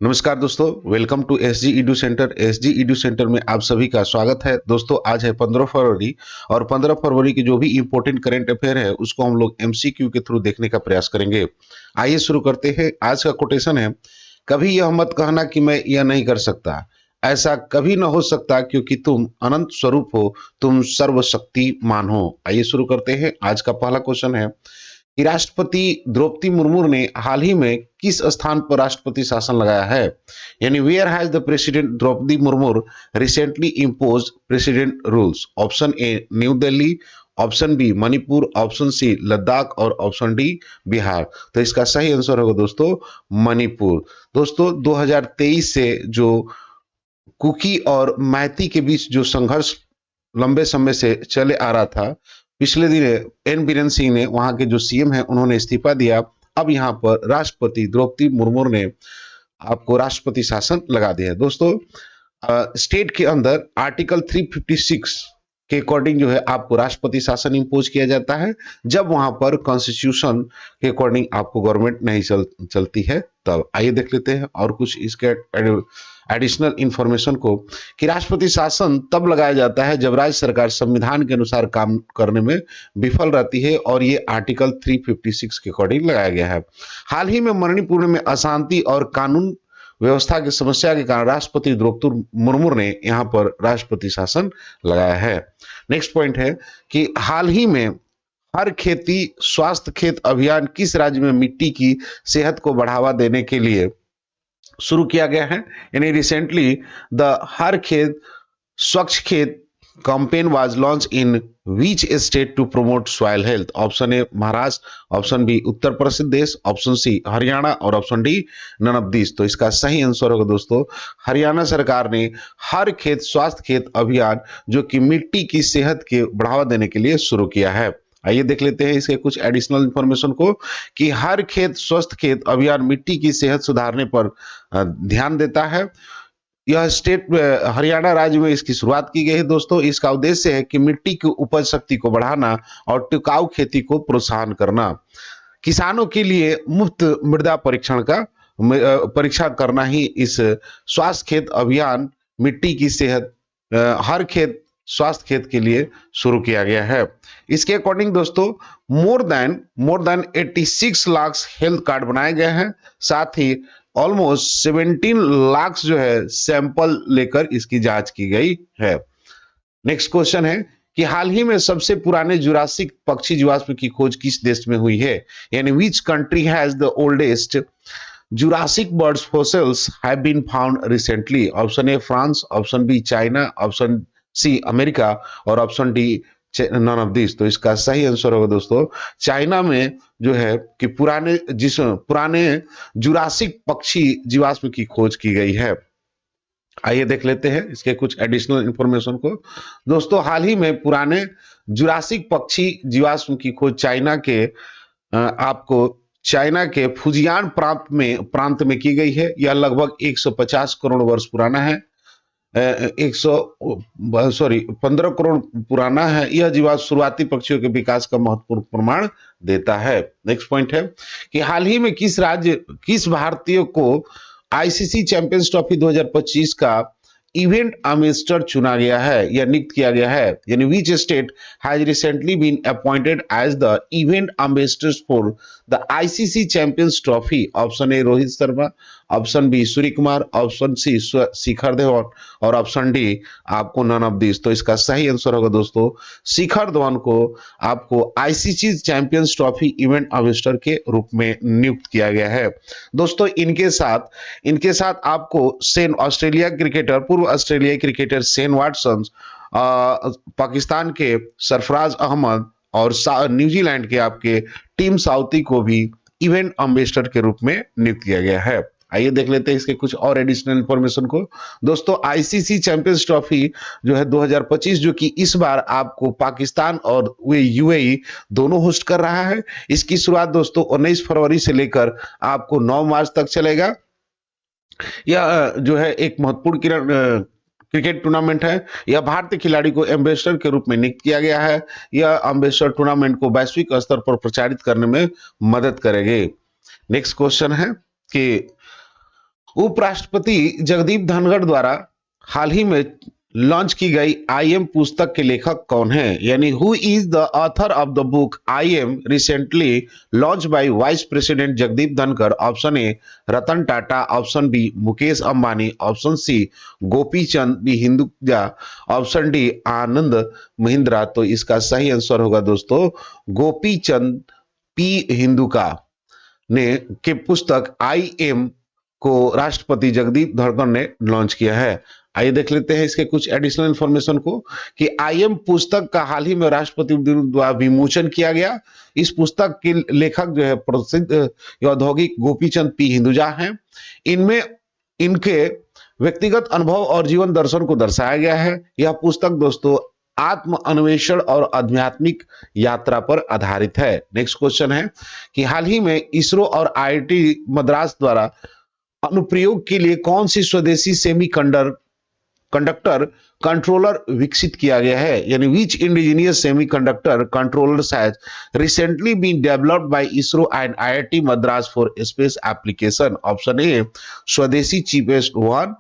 नमस्कार दोस्तों, welcome to SG Edu centre. SG Edu centre में आप सभी का स्वागत है। दोस्तों, आज है 15 फरवरी और 15 फरवरी की जो भी इंपॉर्टेंट करंट अफेयर है उसको हम लोग एमसीक्यू के थ्रू देखने का प्रयास करेंगे। आइए शुरू करते हैं। आज का कोटेशन है, कभी यह मत कहना कि मैं यह नहीं कर सकता। ऐसा कभी न हो सकता क्योंकि तुम अनंत स्वरूप हो, तुम सर्वशक्तिमान हो। आइए शुरू करते हैं। आज का पहला क्वेश्चन है कि राष्ट्रपति द्रौपदी मुर्मू ने हाल ही में किस स्थान पर राष्ट्रपति शासन लगाया है। यानी where has the president Droupadi Murmu recently impose president rules. Option A New Delhi, option B Manipur, option C Ladakh और ऑप्शन डी बिहार। तो इसका सही आंसर होगा दोस्तों मणिपुर। दोस्तों 2023 से जो कुकी और मैती के बीच जो संघर्ष लंबे समय से चले आ रहा था, पिछले दिन एन बीरेन सिंह ने, वहां के जो सीएम हैं, उन्होंने इस्तीफा दिया। अब यहाँ पर राष्ट्रपति द्रौपदी मुर्मू ने आपको राष्ट्रपति शासन लगा दिया है। दोस्तों स्टेट के अंदर आर्टिकल 356 के अकॉर्डिंग जो है आपको राष्ट्रपति शासन इम्पोज किया जाता है, जब वहां पर कॉन्स्टिट्यूशन के अकॉर्डिंग आपको गवर्नमेंट नहीं चलती है तब। आइए देख लेते हैं और कुछ इसके एडिशनल इंफॉर्मेशन को, कि राष्ट्रपति शासन तब लगाया जाता है जब राज्य सरकार संविधान के अनुसार काम करने में विफल रहती है, और ये आर्टिकल 356 के अकॉर्डिंग लगाया गया है। हाल ही में मणिपुर में अशांति और कानून व्यवस्था की समस्या के कारण राष्ट्रपति द्रौपदी मुर्मू ने यहाँ पर राष्ट्रपति शासन लगाया है। नेक्स्ट पॉइंट है कि हाल ही में हर खेती स्वास्थ्य खेत अभियान किस राज्य में मिट्टी की सेहत को बढ़ावा देने के लिए शुरू किया गया है। यानी रिसेंटली द हर खेत स्वच्छ खेत campaign was launched in which state to promote soil health? Option A Maharashtra, option B Uttar Pradesh, option C Haryana और option D none of this. तो इसका सही आंसर होगा दोस्तों हरियाणा सरकार ने हर खेत स्वास्थ्य खेत अभियान जो कि मिट्टी की सेहत के बढ़ावा देने के लिए शुरू किया है। आइए देख लेते हैं इसके कुछ एडिशनल इंफॉर्मेशन को, कि हर खेत स्वस्थ खेत अभियान मिट्टी की सेहत सुधारने पर ध्यान देता है। यह स्टेट हरियाणा राज्य में इसकी शुरुआत की गई है। दोस्तों इसका उद्देश्य है कि मिट्टी की उपज शक्ति को बढ़ाना और टिकाऊ खेती को प्रोत्साहन करना। किसानों के लिए मुफ्त मृदा परीक्षा करना ही इस स्वास्थ्य खेत अभियान मिट्टी की सेहत हर खेत स्वास्थ्य खेत के लिए शुरू किया गया है। इसके अकॉर्डिंग दोस्तों more than 86 lakh health card बनाए गए हैं। साथ ही ऑलमोस्ट 17 लाख जो है सैंपल लेकर इसकी जांच की गई है। नेक्स्ट क्वेश्चन है कि हाल ही में सबसे पुराने जुरासिक पक्षी जीवाश्म की खोज किस देश में हुई है। यानी which country has the oldest Jurassic birds fossils have been found recently. Option A France, option B China, option C America और option D none of this. तो इसका सही आंसर होगा दोस्तों चाइना में जो है कि पुराने जुरासिक पक्षी जीवाश्म की खोज की गई है। आइए देख लेते हैं इसके कुछ एडिशनल इंफॉर्मेशन को। दोस्तों हाल ही में पुराने जुरासिक पक्षी जीवाश्म की खोज चाइना के फुजियान प्रांत में की गई है। यह लगभग 150 करोड़ वर्ष पुराना है। 15 करोड़ पुराना है। यह जीवाश्म शुरुआती पक्षियों के विकास का महत्वपूर्ण प्रमाण देता है। नेक्स्ट पॉइंट है कि हाल ही में किस भारतीय को आईसीसी चैंपियंस ट्रॉफी 2025 का इवेंट एम्बेसडर चुना गया है या नियुक्त किया गया है। यानी which state has recently been appointed as the event ambassador for the ICC champions trophy. Option A Rohit Sharma, option B Surya Kumar, option C Shikhar Dhawan और ऑप्शन डी आपको नन ऑफ दिस। तो इसका सही आंसर होगा दोस्तों शिखर धवन को आपको ICC champions trophy event ambassador के रूप में नियुक्त किया गया है। दोस्तों इनके साथ आपको पूर्व ऑस्ट्रेलियाई क्रिकेटर शेन वाटसन, पाकिस्तान के सरफराज अहमद और न्यूजीलैंड के आपके टीम साउथी को भी इवेंट एम्बेसडर के रूप में नियुक्त किया गया है। आइए देख लेते हैं इसके कुछ और एडिशनल इंफॉर्मेशन को। दोस्तों आईसीसी चैंपियंस ट्रॉफी जो है 2025 जो कि इस बार आपको पाकिस्तान और यूएई दोनों होस्ट कर रहा है। इसकी शुरुआत दोस्तों 19 फरवरी से लेकर आपको 9 मार्च तक चलेगा। यह जो है एक महत्वपूर्ण क्रिकेट टूर्नामेंट है। यह भारतीय खिलाड़ी को एम्बेसडर के रूप में नियुक्त किया गया है। यह एम्बेसडर टूर्नामेंट को वैश्विक स्तर पर प्रचारित करने में मदद करेगी। नेक्स्ट क्वेश्चन है कि उपराष्ट्रपति जगदीप धनखड़ द्वारा हाल ही में लॉन्च की गई आई एम पुस्तक के लेखक कौन है, यानी who is the author of the book I am recently launch by vice president Jagdeep Dhankhar. Option A Ratan Tata, option B Mukesh Ambani, option C Gopi Chand B Hinduja, option D Anand Mahindra. तो इसका सही आंसर होगा दोस्तों गोपी चंद पी हिंदुका ने के पुस्तक आई एम को राष्ट्रपति जगदीप धनखड़ ने लॉन्च किया है। आइए देख लेते हैं इसके कुछ एडिशनल इंफॉर्मेशन को कि आईएम पुस्तक का हाल ही में राष्ट्रपति द्वारा विमोचन किया गया। इस पुस्तक के लेखक जो है प्रसिद्ध औद्योगिक गोपी चंद पी हिंदुजा हैं। इनमें इनके व्यक्तिगत अनुभव और जीवन दर्शन को दर्शाया गया है। यह पुस्तक दोस्तों आत्म अन्वेषण और आध्यात्मिक यात्रा पर आधारित है। नेक्स्ट क्वेश्चन है कि हाल ही में इसरो और आईआईटी मद्रास द्वारा अनुप्रयोग के लिए कौन सी स्वदेशी कंडक्टर कंट्रोलर विकसित किया गया है, यानी which indigenous semiconductor controllers has recently been developed by ISRO and IIT Madras for space application. Option A Swadeshi cheapest one,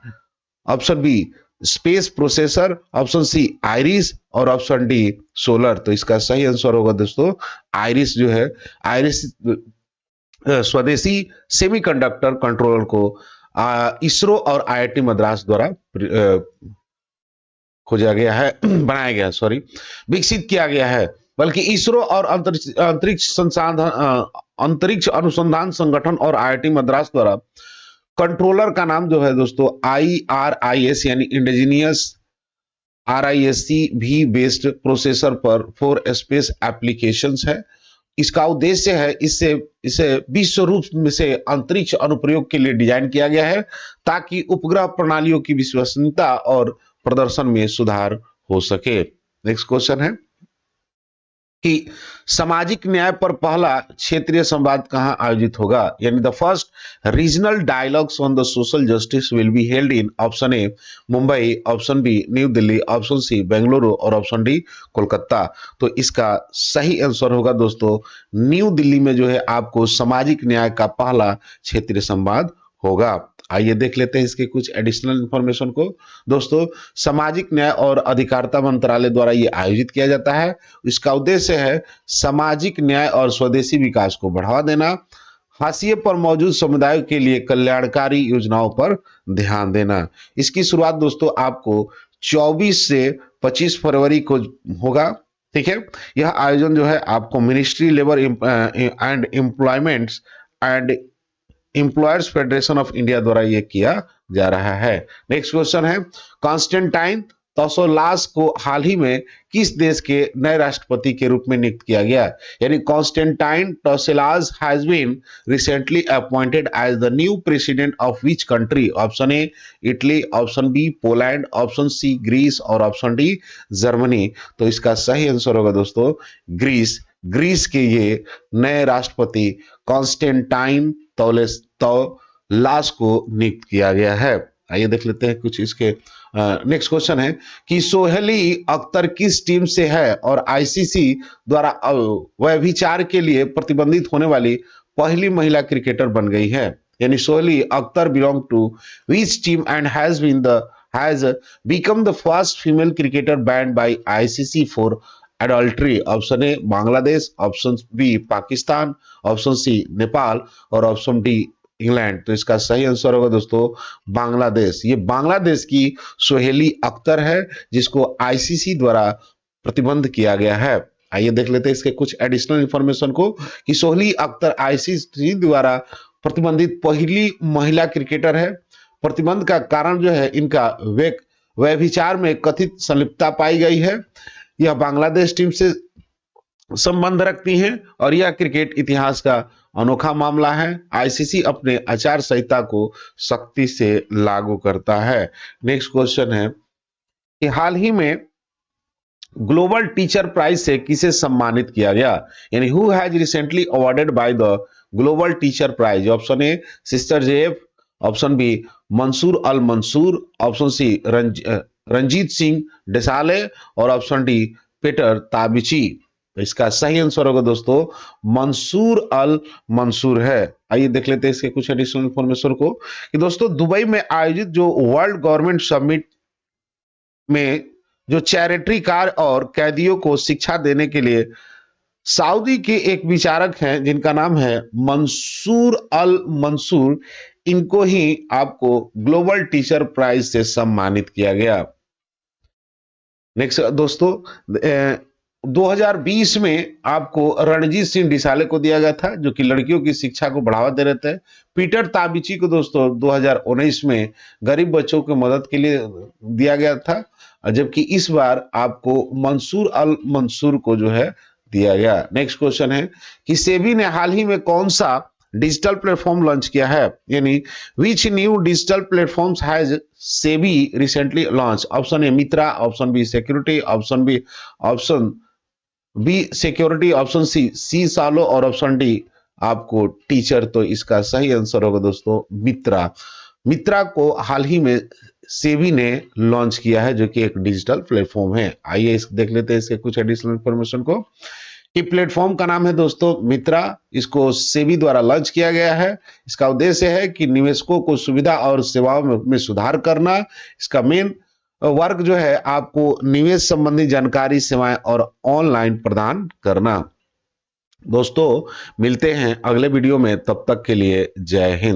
option B space processor, option C iris और ऑप्शन डी सोलर। तो इसका सही आंसर होगा दोस्तों आइरिस जो है, आइरिस स्वदेशी semiconductor controller को इसरो और आईआईटी मद्रास द्वारा खोजा गया है बनाया गया सॉरी विकसित किया गया है। बल्कि इसरो और अंतरिक्ष अनुसंधान संगठन और आईआईटी मद्रास द्वारा कंट्रोलर का नाम जो है दोस्तों IRIS यानी इंडिजिनियस RISC भी बेस्ड प्रोसेसर पर फॉर स्पेस एप्लीकेशंस है। इसका उद्देश्य है इसे विश्व रूप में से अंतरिक्ष अनुप्रयोग के लिए डिजाइन किया गया है ताकि उपग्रह प्रणालियों की विश्वसनीयता और प्रदर्शन में सुधार हो सके। नेक्स्ट क्वेश्चन है कि सामाजिक न्याय पर पहला क्षेत्रीय संवाद कहां आयोजित होगा, यानी the first regional dialogues on the social justice will be held in option A Mumbai, option B New Delhi, option C Bengaluru और ऑप्शन डी कोलकाता। तो इसका सही आंसर होगा दोस्तों न्यू दिल्ली में जो है आपको सामाजिक न्याय का पहला क्षेत्रीय संवाद होगा। आइए देख लेते हैं इसके कुछ एडिशनल इंफॉर्मेशन को। दोस्तों सामाजिक न्याय और अधिकारिता मंत्रालय द्वारा ये आयोजित किया जाता है। इसका उद्देश्य है सामाजिक न्याय और स्वदेशी विकास को बढ़ावा देना, हाशिए पर मौजूद समुदायों के लिए कल्याणकारी योजनाओं पर ध्यान देना। इसकी शुरुआत दोस्तों आपको 24 से 25 फरवरी को होगा। ठीक है, यह आयोजन जो है आपको ministry labour and employment and employers federation of India द्वारा यह किया जा रहा है। नेक्स्ट क्वेश्चन है कॉन्स्टेंटाइन तौसालास को हाल ही में किस देश के नए राष्ट्रपति के रूप में नियुक्त किया गया, यानी Constantine Tasoulas has been recently appointed as the new president of which country. Option A Italy, option B Poland, option C Greece और ऑप्शन डी जर्मनी। तो इसका सही आंसर होगा दोस्तों ग्रीस। ग्रीस के ये नए राष्ट्रपति कॉन्स्टेंटाइन तौसालास को नियुक्त किया गया है। आइए देख लेते हैं कुछ इसके। नेक्स्ट क्वेश्चन है कि सोहेली अख्तर किस टीम से है और आईसीसी द्वारा व्यभिचार के लिए प्रतिबंधित होने वाली पहली महिला क्रिकेटर बन गई है, यानी Sohely Akhtar belong to which team and has become the first female cricketer banned by ICC for adultery. Option A Bangladesh, option B Pakistan, option C Nepal और ऑप्शन डी इंग्लैंड। तो इसका सही आंसर होगा दोस्तों बांग्लादेश। ये बांग्लादेश की सोहेली अख्तर है जिसको आईसीसी द्वारा प्रतिबंध किया गया है। आइए देख लेते हैं इसके कुछ एडिशनल इंफॉर्मेशन को कि सोहेली अख्तर आईसीसी द्वारा प्रतिबंधित पहली महिला क्रिकेटर है। प्रतिबंध का कारण जो है इनका व्यभिचार में कथित संलिप्तता पाई गई है। यह बांग्लादेश टीम से संबंध रखती हैं और यह क्रिकेट इतिहास का अनोखा मामला है। आईसीसी अपने आचार संहिता को सख्ती से लागू करता है। नेक्स्ट क्वेश्चन है कि हाल ही में ग्लोबल टीचर प्राइज से किसे सम्मानित किया गया, यानी who has recently awarded by the global teacher prize. Option A sister Jeff, option B Mansoor Al Mansoor, option C Ranjit Singh Disale और ऑप्शन डी पीटर ताबिची। तो इसका सही आंसर होगा दोस्तों मंसूर अल मंसूर है। आइए देख लेते हैं इसके कुछ एडिशनल इंफॉर्मेशन को कि दोस्तों दुबई में आयोजित जो वर्ल्ड गवर्नमेंट समिट में जो चैरिटी कार और कैदियों को शिक्षा देने के लिए सऊदी के एक विचारक हैं जिनका नाम है मंसूर अल मंसूर, इनको ही आपको ग्लोबल टीचर प्राइज से सम्मानित किया गया। नेक्स्ट दोस्तों 2020 में आपको रणजीत सिंह डिसाले को दिया गया था जो कि लड़कियों की शिक्षा को बढ़ावा दे रहे थे। पीटर ताबिची को दोस्तों 2019 में गरीब बच्चों की मदद के लिए दिया गया था, जबकि इस बार आपको मंसूर अल मंसूर को जो है दिया गया। नेक्स्ट क्वेश्चन है कि सेबी ने हाल ही में कौन सा डिजिटल प्लेटफॉर्म लॉन्च किया है, यानी which new digital platforms has SEBI recently launch. Option A Mitra, option B security, option B security, option C सालो और ऑप्शन डी आपको टीचर। तो इसका सही आंसर होगा दोस्तों मित्रा। मित्रा को हाल ही में सेबी ने लॉन्च किया है जो कि एक डिजिटल प्लेटफॉर्म है। आइए देख लेते हैं इसके कुछ एडिशनल इंफॉर्मेशन को कि प्लेटफॉर्म का नाम है दोस्तों मित्रा। इसको सेबी द्वारा लॉन्च किया गया है। इसका उद्देश्य है कि निवेशकों को सुविधा और सेवाओं में सुधार करना। इसका मेन वर्क जो है आपको निवेश संबंधी जानकारी, सेवाएं और ऑनलाइन प्रदान करना। दोस्तों मिलते हैं अगले वीडियो में, तब तक के लिए जय हिंद।